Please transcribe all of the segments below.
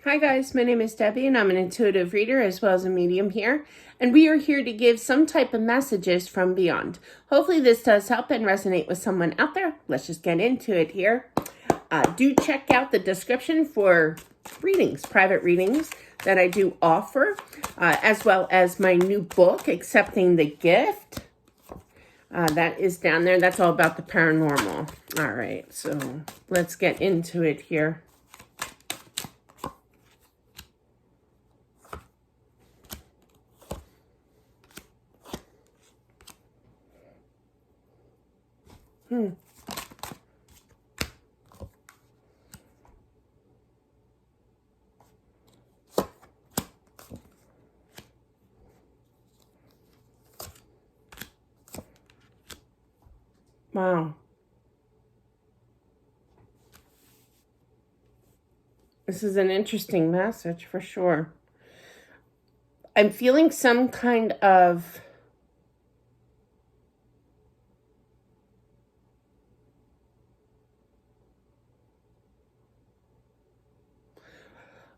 Hi guys, my name is Debbie and I'm an intuitive reader as well as a medium here, and we are here to give some type of messages from beyond. Hopefully this does help and resonate with someone out there. Let's just get into it here. Do check out the description for readings, private readings that I do offer, as well as my new book, Accepting the Gift. That is down there. That's all about the paranormal. All right, so let's get into it here. Wow. This is an interesting message for sure. I'm feeling some kind of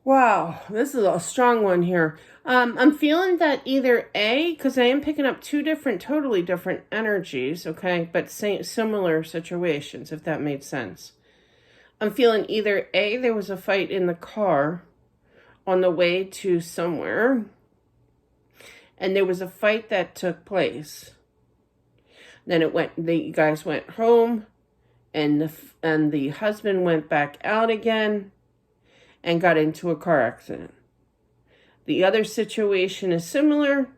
wow, this is a strong one here. I'm feeling that either A, because I am picking up two different, totally different energies, okay, but similar situations, if that made sense. I'm feeling either A, there was a fight in the car on the way to somewhere, and there was a fight that took place. Then the guys went home, and the husband went back out again and got into a car accident. The other situation is similar,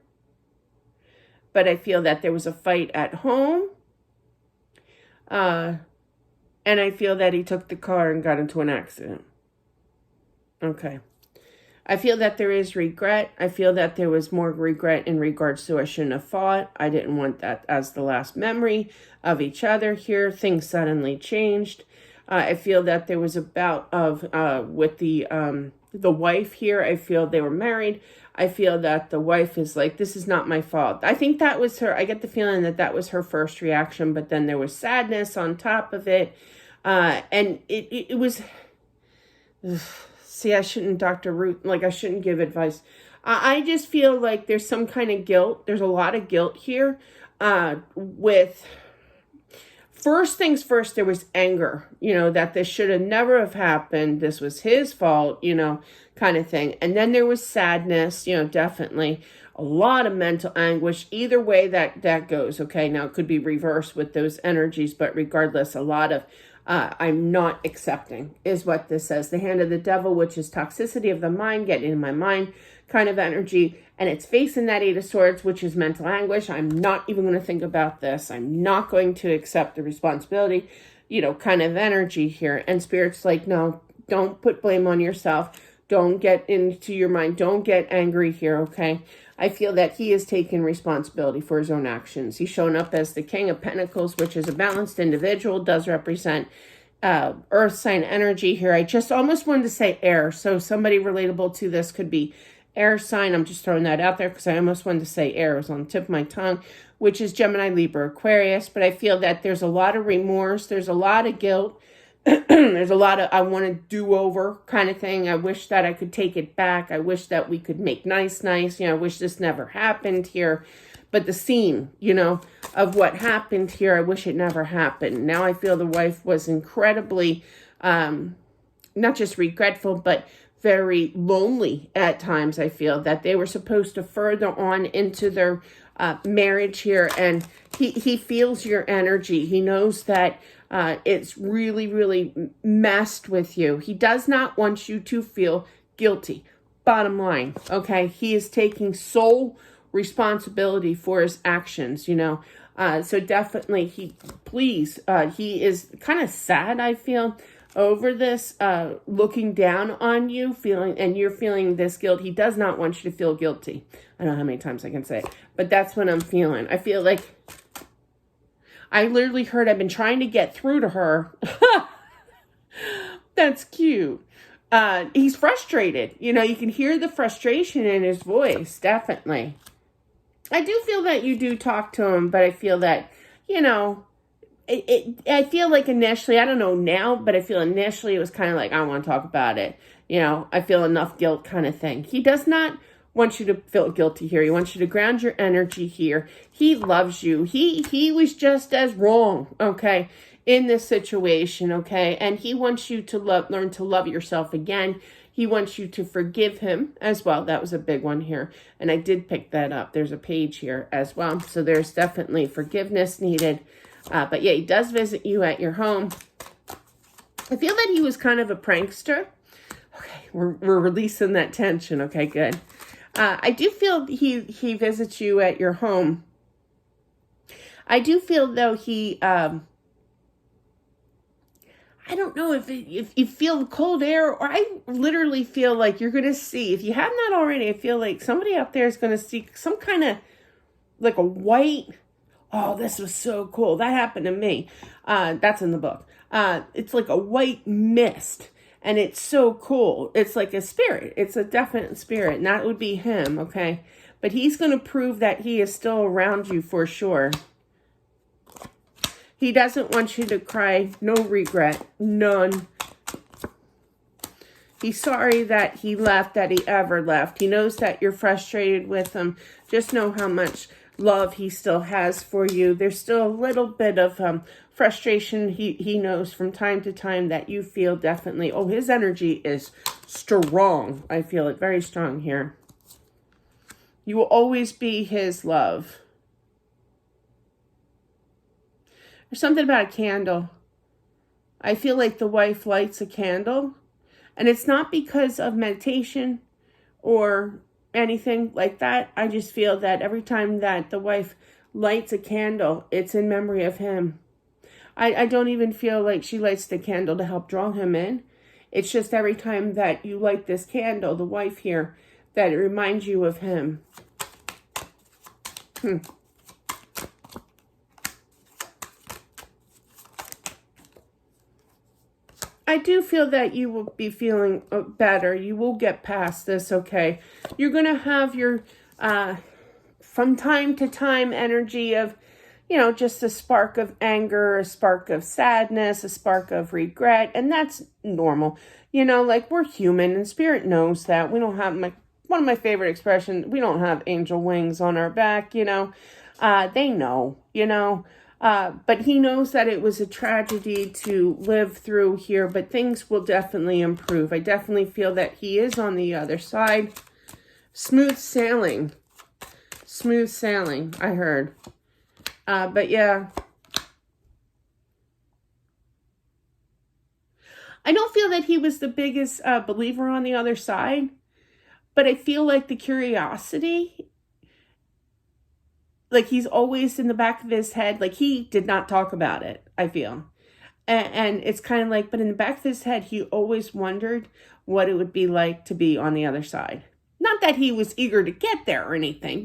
but I feel that there was a fight at home, and I feel that he took the car and got into an accident. Okay. I feel that there is regret. I feel that there was more regret in regards to I shouldn't have fought. I didn't want that as the last memory of each other here. Things suddenly changed. I feel that there was a bout of, with the wife here. I feel they were married. I feel that the wife is like, this is not my fault. I think that was her. I get the feeling that that was her first reaction, but then there was sadness on top of it. And it was, see, I shouldn't, Dr. Root, like I shouldn't give advice. I just feel like there's some kind of guilt. There's a lot of guilt here, with, first things first, there was anger, that this should have never have happened. This was his fault, kind of thing. And then there was sadness, definitely a lot of mental anguish. Either way that goes. Okay. Now it could be reversed with those energies, but regardless, a lot of, I'm not accepting is what this says. The hand of the devil, which is toxicity of the mind, getting in my mind kind of energy. And it's facing that Eight of Swords, which is mental anguish. I'm not even going to think about this. I'm not going to accept the responsibility, kind of energy here. And Spirit's like, no, don't put blame on yourself. Don't get into your mind. Don't get angry here, okay? I feel that he is taking responsibility for his own actions. He's shown up as the King of Pentacles, which is a balanced individual, does represent earth sign energy here. I just almost wanted to say air. So somebody relatable to this could be air sign. I'm just throwing that out there because I almost wanted to say air. It was on the tip of my tongue, which is Gemini, Libra, Aquarius. But I feel that there's a lot of remorse. There's a lot of guilt. There's a lot of, I want to do over kind of thing. I wish that I could take it back. I wish that we could make nice. I wish this never happened here. But the scene, of what happened here, I wish it never happened. Now I feel the wife was incredibly, not just regretful, but very lonely at times. I feel that they were supposed to further on into their marriage here, and he feels your energy. He knows that it's really, really messed with you. He does not want you to feel guilty. Bottom line, okay? He is taking sole responsibility for his actions, so definitely he is kind of sad, I feel, over this, looking down on you, and you're feeling this guilt. He does not want you to feel guilty. I don't know how many times I can say it, but that's what I'm feeling. I feel like I literally heard, I've been trying to get through to her. That's cute. He's frustrated. You can hear the frustration in his voice, definitely. I do feel that you do talk to him, but I feel that, I feel like initially, I don't know now, but I feel initially it was kind of like, I don't want to talk about it. I feel enough guilt kind of thing. He does not want you to feel guilty here. He wants you to ground your energy here. He loves you. He was just as wrong, okay, in this situation, okay? And he wants you to learn to love yourself again. He wants you to forgive him as well. That was a big one here. And I did pick that up. There's a page here as well. So there's definitely forgiveness needed. But yeah, he does visit you at your home. I feel that he was kind of a prankster. Okay, we're releasing that tension. Okay, good. I do feel he visits you at your home. I do feel though he, I don't know if you feel the cold air, or I literally feel like you're going to see, if you have not already, I feel like somebody out there is going to see some kind of like a white, oh, this was so cool. That happened to me. That's in the book. It's like a white mist. And it's so cool. It's like a spirit. It's a definite spirit. And that would be him, okay? But he's going to prove that he is still around you for sure. He doesn't want you to cry. No regret. None. He's sorry that he left, that he ever left. He knows that you're frustrated with him. Just know how much love he still has for you. There's still a little bit of frustration. He knows from time to time that you feel definitely. Oh, his energy is strong. I feel it very strong here. You will always be his love. There's something about a candle. I feel like the wife lights a candle. And it's not because of meditation or anything like that. I just feel that every time that the wife lights a candle, it's in memory of him. I don't even feel like she lights the candle to help draw him in. It's just every time that you light this candle, the wife here, that it reminds you of him. I do feel that you will be feeling better. You will get past this, okay? You're going to have your, from time to time, energy of, just a spark of anger, a spark of sadness, a spark of regret. And that's normal. Like we're human and spirit knows that. We don't have, one of my favorite expressions, we don't have angel wings on our back, they know, but he knows that it was a tragedy to live through here, but things will definitely improve. I definitely feel that he is on the other side. Smooth sailing, I heard. But yeah, I don't feel that he was the biggest believer on the other side, but I feel like the curiosity, like he's always in the back of his head, like he did not talk about it, I feel. And it's kind of like, but in the back of his head, he always wondered what it would be like to be on the other side. Not that he was eager to get there or anything,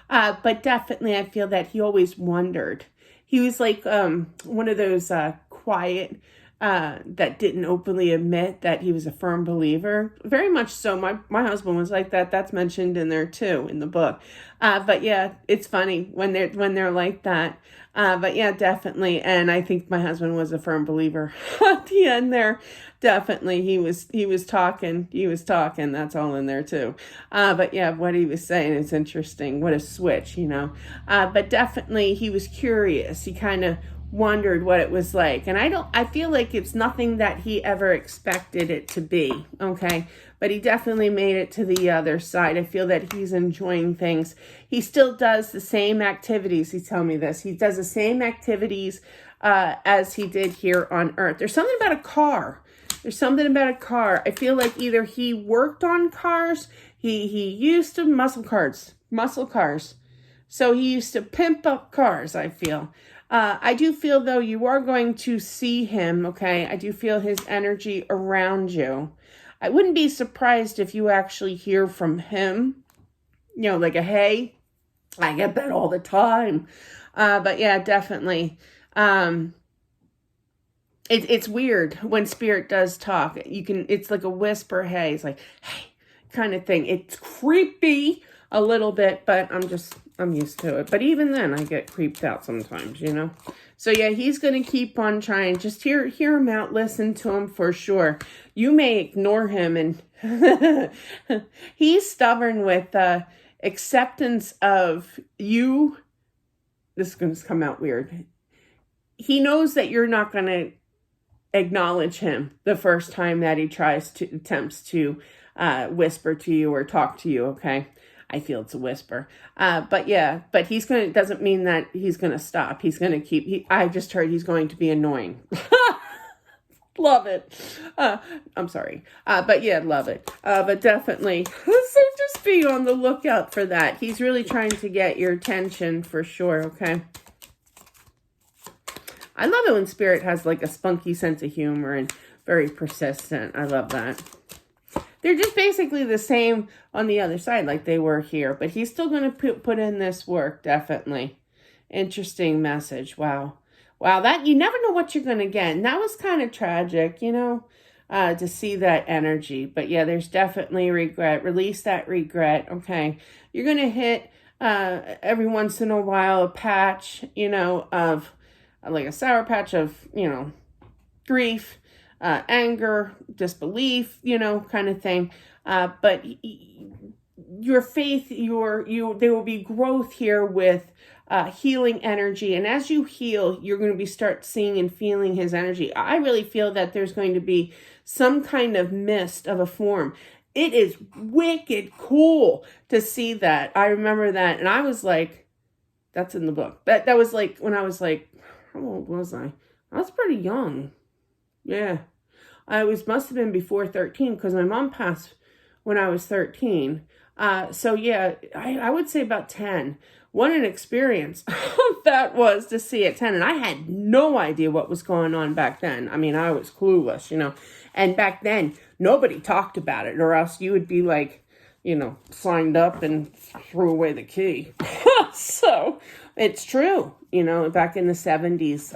but definitely I feel that he always wondered. He was like one of those quiet, that didn't openly admit that he was a firm believer. Very much so. My husband was like that. That's mentioned in there too, in the book. But yeah, it's funny when they're like that. But yeah, definitely. And I think my husband was a firm believer at the end there. Definitely. He was talking. That's all in there too. But yeah, what he was saying is interesting. What a switch, but definitely he was curious. He kind of wondered what it was like. And I feel like it's nothing that he ever expected it to be. Okay. But he definitely made it to the other side. I feel that he's enjoying things. He still does the same activities. He's telling me this. He does the same activities as he did here on Earth. There's something about a car. I feel like either he worked on cars, he used to muscle cars. So he used to pimp up cars, I feel. I do feel, though, you are going to see him, okay? I do feel his energy around you. I wouldn't be surprised if you actually hear from him, like a hey. I get that all the time. But yeah, definitely. It's weird when spirit does talk. It's like a whisper, hey. It's like, hey, kind of thing. It's creepy. a little bit, but I'm used to it. But even then, I get creeped out sometimes, you know? So yeah, he's going to keep on trying. Just hear him out, listen to him for sure. You may ignore him, and he's stubborn with acceptance of you. This is going to come out weird. He knows that you're not going to acknowledge him the first time that he attempts to whisper to you or talk to you, okay? I feel it's a whisper. But yeah, but doesn't mean that he's gonna stop. He's gonna I just heard he's going to be annoying. Love it. I'm sorry. But yeah, love it. But definitely, so just be on the lookout for that. He's really trying to get your attention for sure, okay? I love it when Spirit has like a spunky sense of humor and very persistent. I love that. They're just basically the same on the other side like they were here. But he's still going to put in this work, definitely. Interesting message. Wow. Wow, that you never know what you're going to get. And that was kind of tragic, you know, to see that energy. But yeah, there's definitely regret. Release that regret, okay? You're going to hit every once in a while a patch, you know, of like a sour patch of, you know, grief, anger, disbelief, you know, kind of thing. But your faith, there will be growth here with healing energy. And as you heal, you're going to start seeing and feeling his energy. I really feel that there's going to be some kind of mist of a form. It is wicked cool to see that. I remember that. And I was like, that's in the book. That was like when I was like, how old was I? I was pretty young. Yeah. Must have been before 13 because my mom passed when I was 13. So yeah, I would say about 10. What an experience that was to see at 10. And I had no idea what was going on back then. I mean, I was clueless, you know. And back then, nobody talked about it, or else you would be like, you know, signed up and threw away the key. So it's true, you know, back in the 70s,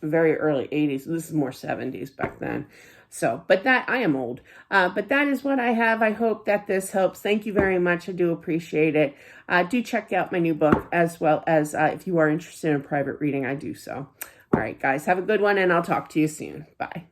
very early 80s. This is more 70s back then. So, but that, I am old. But that is what I have. I hope that this helps. Thank you very much. I do appreciate it. Do check out my new book, as well as if you are interested in private reading, I do so. All right, guys, have a good one, and I'll talk to you soon. Bye.